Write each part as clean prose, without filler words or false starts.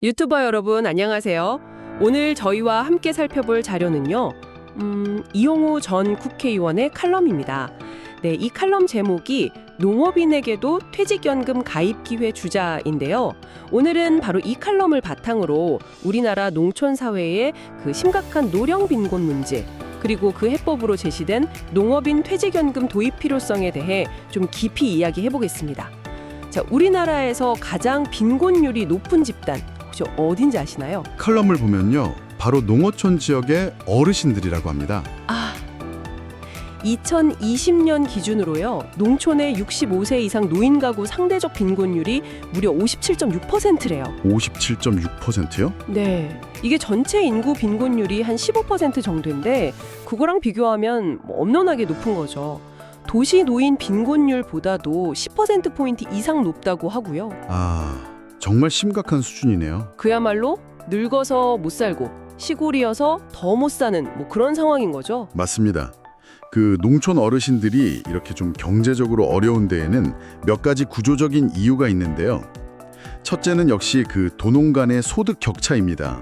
유튜버 여러분 안녕하세요. 오늘 저희와 함께 살펴볼 자료는요. 이용우 전 국회의원의 칼럼입니다. 네, 이 칼럼 제목이 농업인에게도 퇴직연금 가입 기회 주자인데요. 오늘은 바로 이 칼럼을 바탕으로 우리나라 농촌 사회의 그 심각한 노령 빈곤 문제, 그리고 그 해법으로 제시된 농업인 퇴직연금 도입 필요성에 대해 좀 깊이 이야기해 보겠습니다. 자, 우리나라에서 가장 빈곤율이 높은 집단 혹시 어딘지 아시나요? 칼럼을 보면요, 바로 농어촌 지역의 어르신들이라고 합니다. 2020년 기준으로요, 농촌의 65세 이상 노인 가구 상대적 빈곤율이 무려 57.6%래요. 57.6%요? 네, 이게 전체 인구 빈곤율이 한 15% 정도인데 그거랑 비교하면 엄청나게 높은 거죠. 도시 노인 빈곤율보다도 10%포인트 이상 높다고 하고요. 정말 심각한 수준이네요. 그야말로 늙어서 못 살고 시골이어서 더 못 사는 그런 상황인 거죠. 맞습니다. 그 농촌 어르신들이 이렇게 좀 경제적으로 어려운 데에는 몇 가지 구조적인 이유가 있는데요. 첫째는 역시 그 도농 간의 소득 격차입니다.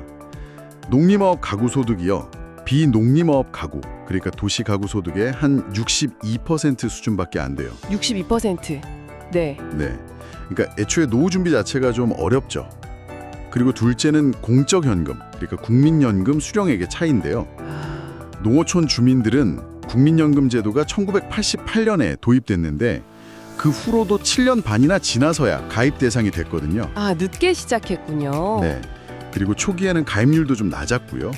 농림업 가구 소득이요, 비농림업 가구, 그러니까 도시 가구 소득의 한 62% 수준밖에 안 돼요. 62%. 네. 네. 그러니까 애초에 노후 준비 자체가 좀 어렵죠. 그리고 둘째는 공적 현금, 그러니까 국민연금 수령액의 차이인데요. 농어촌 주민들은 국민연금 제도가 1988년에 도입됐는데 그 후로도 7년 반이나 지나서야 가입 대상이 됐거든요. 늦게 시작했군요. 네. 그리고 초기에는 가입률도 좀 낮았고요.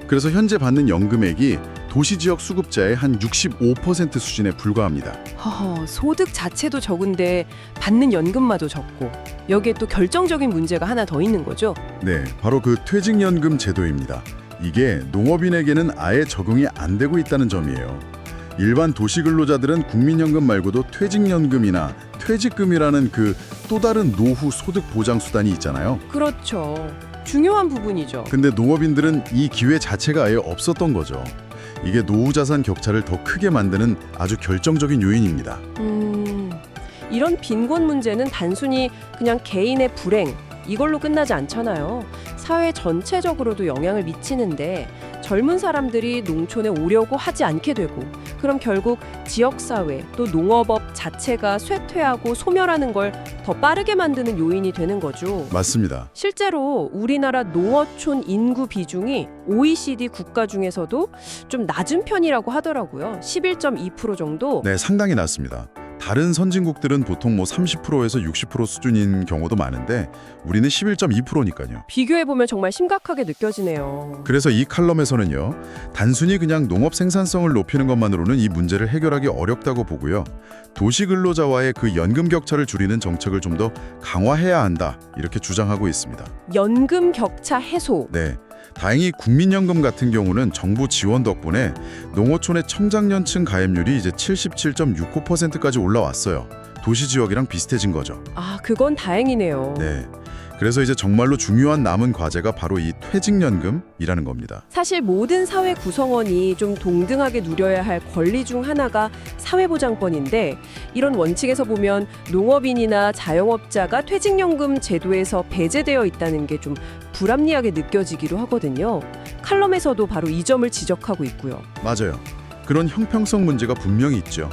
그래서 현재 받는 연금액이 도시 지역 수급자의 한 65% 수준에 불과합니다. 소득 자체도 적은데 받는 연금마저 적고 여기에 또 결정적인 문제가 하나 더 있는 거죠. 네, 바로 그 퇴직연금 제도입니다. 이게 농업인에게는 아예 적용이 안 되고 있다는 점이에요. 일반 도시근로자들은 국민연금 말고도 퇴직연금이나 퇴직금이라는 그 또 다른 노후 소득 보장 수단이 있잖아요. 그렇죠. 중요한 부분이죠. 근데 농업인들은 이 기회 자체가 아예 없었던 거죠. 이게 노후자산 격차를 더 크게 만드는 아주 결정적인 요인입니다. 이런 빈곤 문제는 단순히 그냥 개인의 불행 이걸로 끝나지 않잖아요. 사회 전체적으로도 영향을 미치는데 젊은 사람들이 농촌에 오려고 하지 않게 되고 그럼 결국 지역사회 또 농업업 자체가 쇠퇴하고 소멸하는 걸 더 빠르게 만드는 요인이 되는 거죠. 맞습니다. 실제로 우리나라 농어촌 인구 비중이 OECD 국가 중에서도 좀 낮은 편이라고 하더라고요. 11.2% 정도. 네, 상당히 낮습니다. 다른 선진국들은 보통 30%에서 60% 수준인 경우도 많은데 우리는 11.2%니까요. 비교해보면 정말 심각하게 느껴지네요. 그래서 이 칼럼에서는요, 단순히 그냥 농업 생산성을 높이는 것만으로는 이 문제를 해결하기 어렵다고 보고요. 도시 근로자와의 그 연금 격차를 줄이는 정책을 좀 더 강화해야 한다, 이렇게 주장하고 있습니다. 연금 격차 해소. 네. 다행히 국민연금 같은 경우는 정부 지원 덕분에 농어촌의 청장년층 가입률이 이제 77.69%까지 올라왔어요. 도시 지역이랑 비슷해진 거죠. 그건 다행이네요. 네. 그래서 이제 정말로 중요한 남은 과제가 바로 이 퇴직연금이라는 겁니다. 사실 모든 사회 구성원이 좀 동등하게 누려야 할 권리 중 하나가 사회보장권인데 이런 원칙에서 보면 농업인이나 자영업자가 퇴직연금 제도에서 배제되어 있다는 게 좀 불합리하게 느껴지기도 하거든요. 칼럼에서도 바로 이 점을 지적하고 있고요. 맞아요. 그런 형평성 문제가 분명히 있죠.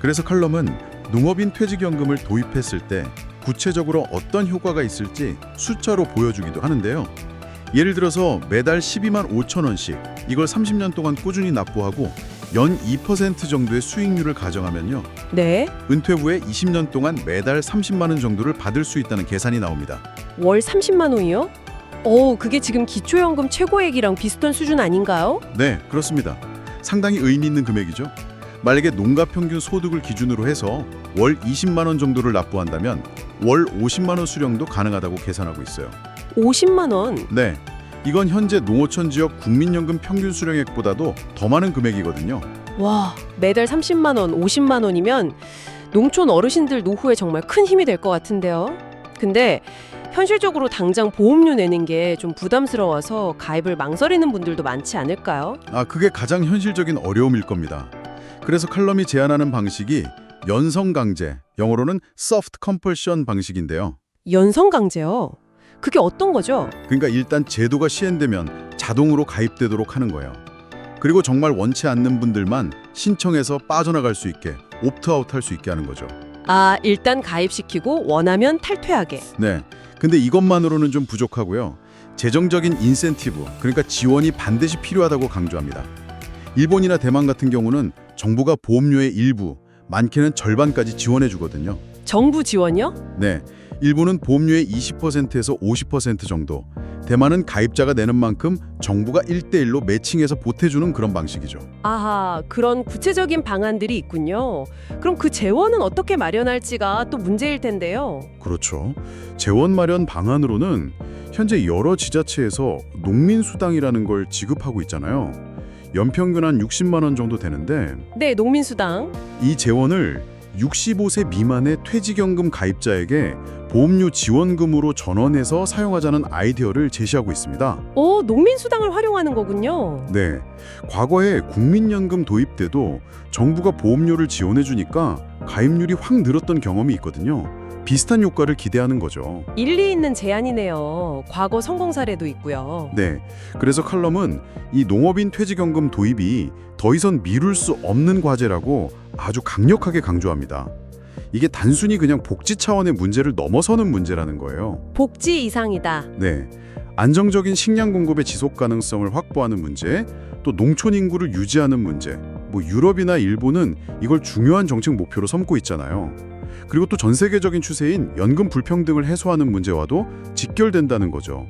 그래서 칼럼은 농업인 퇴직연금을 도입했을 때 구체적으로 어떤 효과가 있을지 숫자로 보여주기도 하는데요. 예를 들어서 매달 12만 5천 원씩 이걸 30년 동안 꾸준히 납부하고 연 2% 정도의 수익률을 가정하면요. 네. 은퇴 후에 20년 동안 매달 30만 원 정도를 받을 수 있다는 계산이 나옵니다. 월 30만 원이요? 그게 지금 기초연금 최고액이랑 비슷한 수준 아닌가요? 네, 그렇습니다. 상당히 의미 있는 금액이죠. 만약에 농가 평균 소득을 기준으로 해서 월 20만 원 정도를 납부한다면 월 50만 원 수령도 가능하다고 계산하고 있어요. 50만 원? 네, 이건 현재 농어촌 지역 국민연금 평균 수령액보다도 더 많은 금액이거든요. 와, 매달 30만 원, 50만 원이면 농촌 어르신들 노후에 정말 큰 힘이 될 것 같은데요. 근데 현실적으로 당장 보험료 내는 게 좀 부담스러워서 가입을 망설이는 분들도 많지 않을까요? 그게 가장 현실적인 어려움일 겁니다. 그래서 칼럼이 제안하는 방식이 연성 강제, 영어로는 soft compulsion 방식인데요. 연성 강제요. 그게 어떤 거죠? 그러니까 일단 제도가 시행되면 자동으로 가입되도록 하는 거예요. 그리고 정말 원치 않는 분들만 신청해서 빠져나갈 수 있게 옵트아웃 할 수 있게 하는 거죠. 아, 일단 가입시키고 원하면 탈퇴하게. 네. 근데 이것만으로는 좀 부족하고요. 재정적인 인센티브, 그러니까 지원이 반드시 필요하다고 강조합니다. 일본이나 대만 같은 경우는 정부가 보험료의 일부, 많게는 절반까지 지원해 주거든요. 정부 지원이요? 네. 일본은 보험료의 20%에서 50% 정도, 대만은 가입자가 내는 만큼 정부가 1대1로 매칭해서 보태주는 그런 방식이죠. 아하, 그런 구체적인 방안들이 있군요. 그럼 그 재원은 어떻게 마련할지가 또 문제일 텐데요. 그렇죠. 재원 마련 방안으로는 현재 여러 지자체에서 농민수당이라는 걸 지급하고 있잖아요. 연평균 한 60만 원 정도 되는데 네, 농민수당. 이 재원을 65세 미만의 퇴직연금 가입자에게 보험료 지원금으로 전원해서 사용하자는 아이디어를 제시하고 있습니다. 오, 농민수당을 활용하는 거군요. 네, 과거에 국민연금 도입 때도 정부가 보험료를 지원해 주니까 가입률이 확 늘었던 경험이 있거든요. 비슷한 효과를 기대하는 거죠. 일리 있는 제안이네요. 과거 성공 사례도 있고요. 네, 그래서 칼럼은 이 농업인 퇴직연금 도입이 더 이상 미룰 수 없는 과제라고 아주 강력하게 강조합니다. 이게 단순히 그냥 복지 차원의 문제를 넘어서는 문제라는 거예요. 복지 이상이다. 네, 안정적인 식량 공급의 지속 가능성을 확보하는 문제, 또 농촌 인구를 유지하는 문제, 뭐 유럽이나 일본은 이걸 중요한 정책 목표로 삼고 있잖아요. 그리고 또 전 세계적인 추세인 연금 불평등을 해소하는 문제와도 직결된다는 거죠.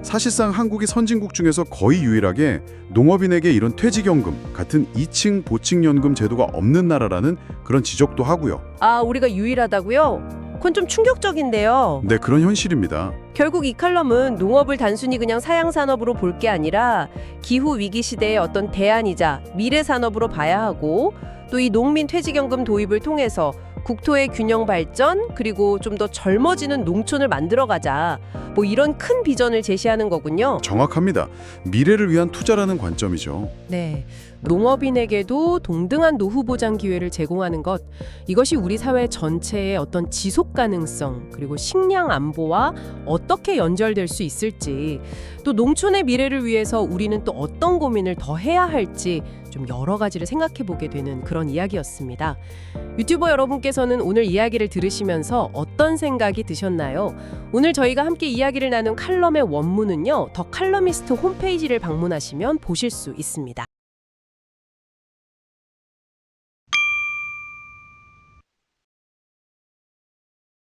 사실상 한국이 선진국 중에서 거의 유일하게 농업인에게 이런 퇴직연금 같은 2층 보직연금 제도가 없는 나라라는 그런 지적도 하고요. 아, 우리가 유일하다고요? 그건 좀 충격적인데요. 네, 그런 현실입니다. 결국 이 칼럼은 농업을 단순히 그냥 사양산업으로 볼 게 아니라 기후 위기 시대의 어떤 대안이자 미래 산업으로 봐야 하고, 또 이 농민 퇴직연금 도입을 통해서 국토의 균형 발전, 그리고 좀 더 젊어지는 농촌을 만들어가자, 뭐 이런 큰 비전을 제시하는 거군요. 정확합니다. 미래를 위한 투자라는 관점이죠. 네, 농업인에게도 동등한 노후 보장 기회를 제공하는 것, 이것이 우리 사회 전체의 어떤 지속 가능성, 그리고 식량 안보와 어떻게 연결될 수 있을지, 또 농촌의 미래를 위해서 우리는 또 어떤 고민을 더 해야 할지 좀 여러 가지를 생각해 보게 되는 그런 이야기였습니다. 유튜버 여러분께서는 오늘 이야기를 들으시면서 어떤 생각이 드셨나요? 오늘 저희가 함께 이야기를 나눈 칼럼의 원문은요, 더 칼럼니스트 홈페이지를 방문하시면 보실 수 있습니다.